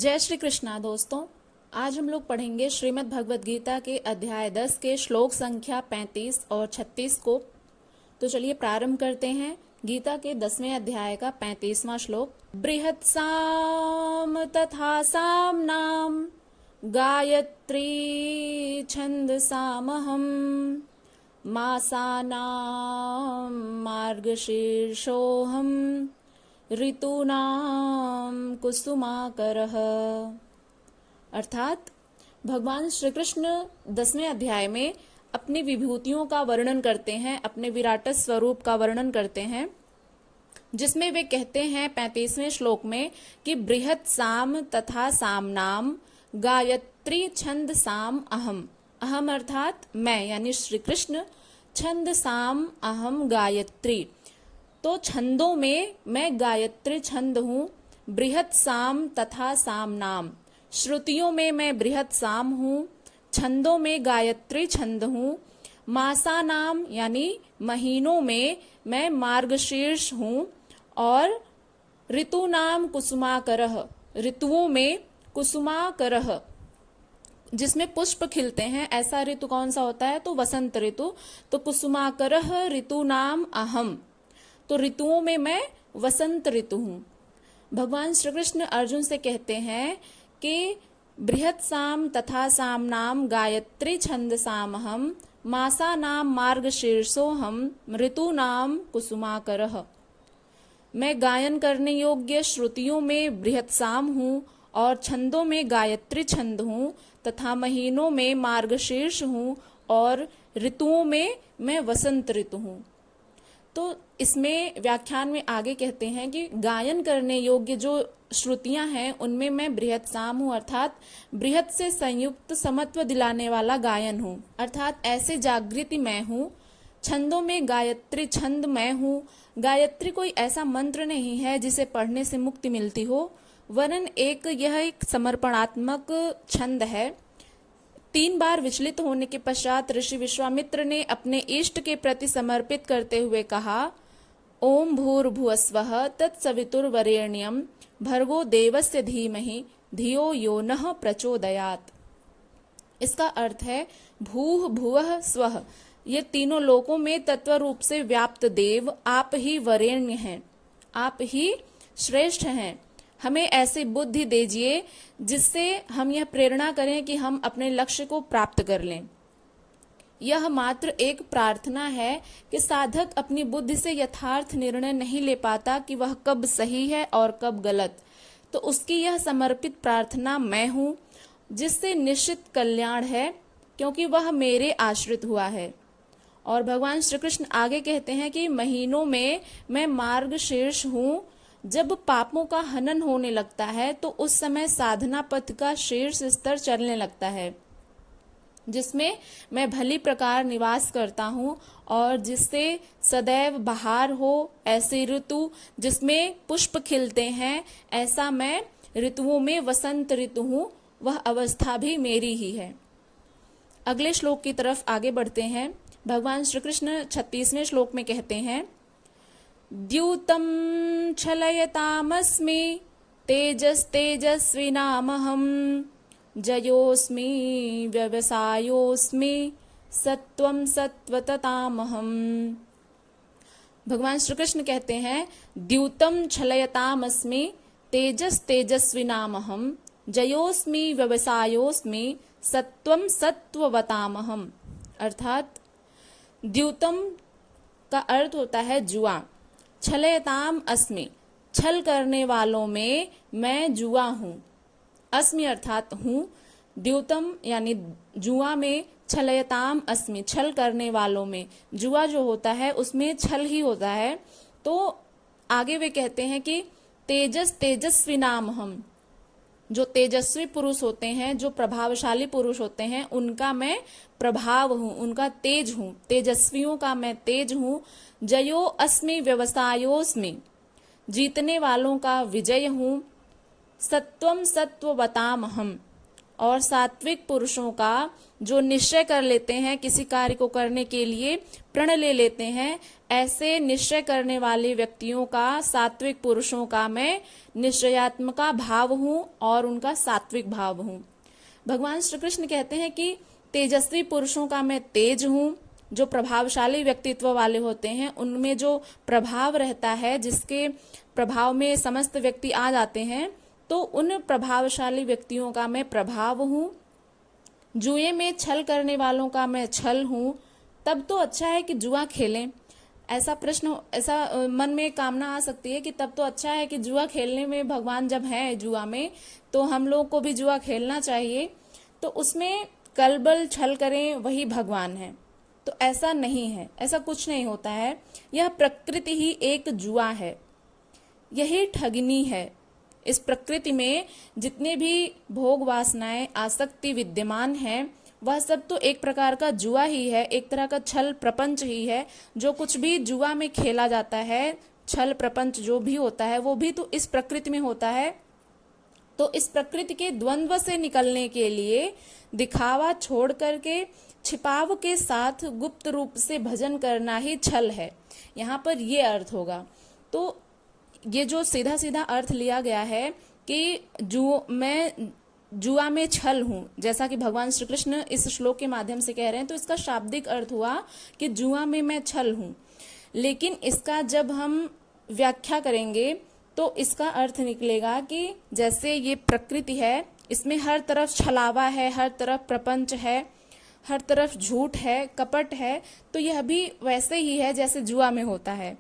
जय श्री कृष्णा दोस्तों। आज हम लोग पढ़ेंगे श्रीमद् भगवद गीता के अध्याय 10 के श्लोक संख्या 35 और 36 को। तो चलिए प्रारंभ करते हैं। गीता के 10वें अध्याय का 35वां श्लोक। बृहत्साम तथा सामनाम गायत्री छंदसामहम मासानां मार्गशीर्षोऽहं ऋतूनां कुसुमाकरः। अर्थात भगवान श्री कृष्ण 10वें अध्याय में अपनी विभूतियों का वर्णन करते हैं, अपने विराट स्वरूप का वर्णन करते हैं, जिसमें वे कहते हैं 35वें श्लोक में कि बृहत् साम तथा सामनाम गायत्री छंद साम अहम। अहम अर्थात मैं, यानी श्री कृष्ण, छंद साम अहम गायत्री। तो छंदों में मैं गायत्री छंद हूँ। बृहत् साम तथा सामनाम, श्रुतियों में मैं बृहत् साम हूँ, छंदों में गायत्री छंद हूँ। मासा नाम यानी महीनों में मैं मार्गशीर्ष हूँ। और ऋतु नाम कुसुमाकरः, ऋतुओं में कुसुमाकरः जिसमें पुष्प खिलते हैं, ऐसा ऋतु कौन सा होता है? तो वसंत ऋतु। तो कुसुमाकरः ऋतु नाम अहम, तो ऋतुओं में मैं वसंत ऋतु हूँ। भगवान श्री कृष्ण अर्जुन से कहते हैं कि बृहत् साम तथा सामनाम गायत्री छंद सामहम मासा नाम मार्गशीर्षोऽहं ऋतु नाम कुसुमाकरः। मैं गायन करने योग्य श्रुतियों में बृहत् साम हूँ और छंदों में गायत्री छंद हूँ, तथा महीनों में मार्गशीर्ष हूँ और ऋतुओं में मैं वसंत ऋतु हूँ। तो इसमें व्याख्यान में आगे कहते हैं कि गायन करने योग्य जो श्रुतियां हैं उनमें मैं बृहत् साम हूँ, अर्थात बृहत् से संयुक्त समत्व दिलाने वाला गायन हूँ, अर्थात ऐसे जागृति मैं हूँ। छंदों में गायत्री छंद मैं हूँ। गायत्री कोई ऐसा मंत्र नहीं है जिसे पढ़ने से मुक्ति मिलती हो, वरन यह एक समर्पणात्मक छंद है। 3 बार विचलित होने के पश्चात ऋषि विश्वामित्र ने अपने इष्ट के प्रति समर्पित करते हुए कहा, ओम भूर्भुवस्वः तत्सवितुर्वरेण्यं भर्गो देवस्य धीमहि धियो यो नः प्रचोदयात्। इसका अर्थ है भूः भुवः स्वः, ये तीनों लोकों में तत्व रूप से व्याप्त देव आप ही वरेण्य हैं, आप ही श्रेष्ठ हैं। हमें ऐसी बुद्धि दीजिए जिससे हम यह प्रेरणा करें कि हम अपने लक्ष्य को प्राप्त कर लें। यह मात्र एक प्रार्थना है कि साधक अपनी बुद्धि से यथार्थ निर्णय नहीं ले पाता कि वह कब सही है और कब गलत। तो उसकी यह समर्पित प्रार्थना मैं हूँ, जिससे निश्चित कल्याण है, क्योंकि वह मेरे आश्रित हुआ है। और भगवान श्री कृष्ण आगे कहते हैं कि महीनों में मैं मार्गशीर्ष हूँ। जब पापों का हनन होने लगता है तो उस समय साधना पथ का शीर्ष स्तर चलने लगता है, जिसमें मैं भली प्रकार निवास करता हूँ और जिससे सदैव बहार हो, ऐसी ऋतु जिसमें पुष्प खिलते हैं, ऐसा मैं ऋतुओं में वसंत ऋतु हूँ, वह अवस्था भी मेरी ही है। अगले श्लोक की तरफ आगे बढ़ते हैं। भगवान श्री कृष्ण 36वें श्लोक में कहते हैं, द्यूतं छलयतामस्मि तेजस्तेजस्विनामहं जयोऽस्मि व्यवसायोऽस्मि सत्वं सत्वततामहं। भगवान श्री कृष्ण कहते हैं, द्यूतं छलयतामस्मि तेजस्तेजस्विनामहं जयोऽस्मि व्यवसायोऽस्मि सत्वं सत्ववतामहं। अर्थात द्यूतम का अर्थ होता है जुआ। छलयताम अस्मि, छल करने वालों में मैं जुआ हूँ। अस्मि अर्थात हूँ, द्यूतम यानी जुआ में, छलयताम अस्मि छल करने वालों में। जुआ जो होता है उसमें छल ही होता है। तो आगे वे कहते हैं कि तेजस्वी नाम हम, जो तेजस्वी पुरुष होते हैं, जो प्रभावशाली पुरुष होते हैं, उनका मैं प्रभाव हूँ, उनका तेज हूँ, तेजस्वियों का मैं तेज हूँ। जयो अस्मि व्यवसायोस्मि, जीतने वालों का विजय हूँ। सत्वम सत्ववतामहम, और सात्विक पुरुषों का जो निश्चय कर लेते हैं किसी कार्य को करने के लिए, प्रण ले लेते हैं, ऐसे निश्चय करने वाले व्यक्तियों का, सात्विक पुरुषों का मैं निश्चयात्मिका भाव हूं और उनका सात्विक भाव हूं। भगवान श्री कृष्ण कहते हैं कि तेजस्वी पुरुषों का मैं तेज हूं, जो प्रभावशाली व्यक्तित्व वाले होते हैं उनमें जो प्रभाव रहता है, जिसके प्रभाव में समस्त व्यक्ति आ जाते हैं, तो उन प्रभावशाली व्यक्तियों का मैं प्रभाव हूं। जुए में छल करने वालों का मैं छल हूं। तब तो अच्छा है कि जुआ खेलें। ऐसा प्रश्न, ऐसा मन में कामना आ सकती है कि तब तो अच्छा है कि जुआ खेलने में भगवान जब है जुआ में, तो हम लोग को भी जुआ खेलना चाहिए, तो उसमें कलबल छल करें वही भगवान है। तो ऐसा नहीं है, ऐसा कुछ नहीं होता है। यह प्रकृति ही एक जुआ है, यही ठगनी है। इस प्रकृति में जितने भी भोग वासनाएं, आसक्ति विद्यमान है, वह सब तो एक प्रकार का जुआ ही है, एक तरह का छल प्रपंच ही है। जो कुछ भी जुआ में खेला जाता है, छल प्रपंच जो भी होता है, वो भी तो इस प्रकृति में होता है। तो इस प्रकृति के द्वंद्व से निकलने के लिए दिखावा छोड़ करके छिपाव के साथ गुप्त रूप से भजन करना ही छल है। यहाँ पर ये अर्थ होगा। तो ये जो सीधा सीधा अर्थ लिया गया है कि मैं जुआ में छल हूं, जैसा कि भगवान श्री कृष्ण इस श्लोक के माध्यम से कह रहे हैं, तो इसका शाब्दिक अर्थ हुआ कि जुआ में मैं छल हूं। लेकिन इसका जब हम व्याख्या करेंगे तो इसका अर्थ निकलेगा कि जैसे ये प्रकृति है, इसमें हर तरफ छलावा है, हर तरफ प्रपंच है, हर तरफ झूठ है, कपट है, तो यह भी वैसे ही है जैसे जुआ में होता है।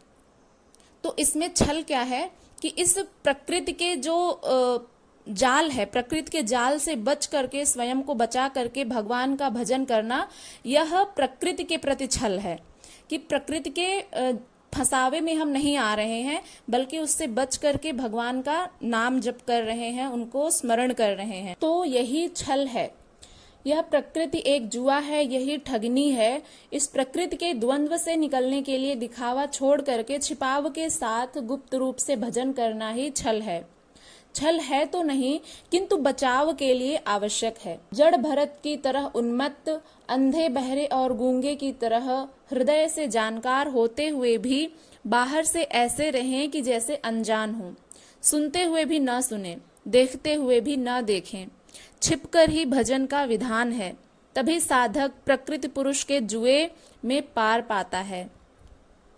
तो इसमें छल क्या है कि इस प्रकृति के जो जाल है, प्रकृति के जाल से बच करके, स्वयं को बचा करके भगवान का भजन करना, यह प्रकृति के प्रति छल है कि प्रकृति के फंसावे में हम नहीं आ रहे हैं, बल्कि उससे बच करके भगवान का नाम जप कर रहे हैं, उनको स्मरण कर रहे हैं। तो यही छल है। यह प्रकृति एक जुआ है, यही ठगनी है। इस प्रकृति के द्वंद्व से निकलने के लिए दिखावा छोड़ करके छिपाव के साथ गुप्त रूप से भजन करना ही छल है। छल है तो नहीं, किंतु बचाव के लिए आवश्यक है। जड़ भरत की तरह उन्मत्त, अंधे बहरे और गूंगे की तरह हृदय से जानकार होते हुए भी बाहर से ऐसे रहें कि जैसे अनजान हों, सुनते हुए भी न सुने, देखते हुए भी न देखें। छिपकर ही भजन का विधान है, तभी साधक प्रकृति पुरुष के जुए में पार पाता है।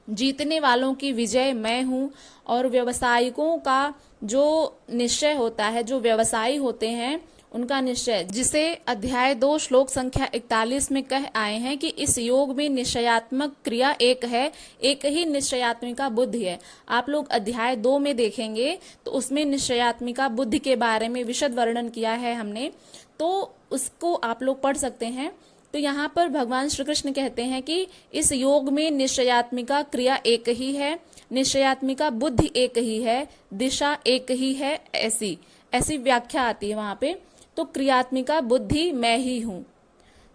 जीतने वालों की विजय मैं हूं, और व्यवसायिकों का जो निश्चय होता है, जो व्यवसायी होते हैं उनका निश्चय, जिसे अध्याय 2 श्लोक संख्या 41 में कह आए हैं कि इस योग में निश्चयात्मक क्रिया एक है, एक ही निश्चयात्मिका बुद्धि है। आप लोग अध्याय 2 में देखेंगे तो उसमें निश्चयात्मिका बुद्धि के बारे में विशद वर्णन किया है हमने, तो उसको आप लोग पढ़ सकते हैं। तो यहाँ पर भगवान श्री कृष्ण कहते हैं कि इस योग में निश्चयात्मिका क्रिया एक ही है, निश्चयात्मिका बुद्धि एक ही है, दिशा एक ही है, ऐसी व्याख्या आती है वहां पे। तो क्रियात्मिका बुद्धि मैं ही हूं।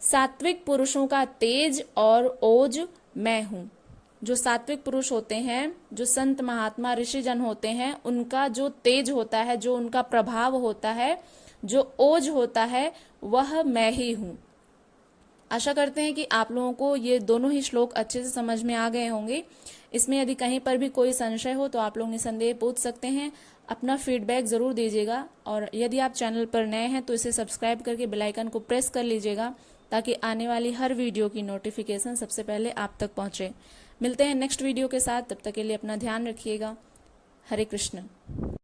सात्विक पुरुषों का तेज और ओज मैं हूं। जो सात्विक पुरुष होते हैं, जो संत महात्मा ऋषि जन होते हैं, उनका जो तेज होता है, जो उनका प्रभाव होता है, जो ओज होता है, वह मैं ही हूं। आशा करते हैं कि आप लोगों को ये दोनों ही श्लोक अच्छे से समझ में आ गए होंगे। इसमें यदि कहीं पर भी कोई संशय हो तो आप लोग निसंदेह पूछ सकते हैं। अपना फीडबैक जरूर दीजिएगा, और यदि आप चैनल पर नए हैं तो इसे सब्सक्राइब करके बेल आइकन को प्रेस कर लीजिएगा, ताकि आने वाली हर वीडियो की नोटिफिकेशन सबसे पहले आप तक पहुंचे। मिलते हैं नेक्स्ट वीडियो के साथ, तब तक के लिए अपना ध्यान रखिएगा। हरे कृष्ण।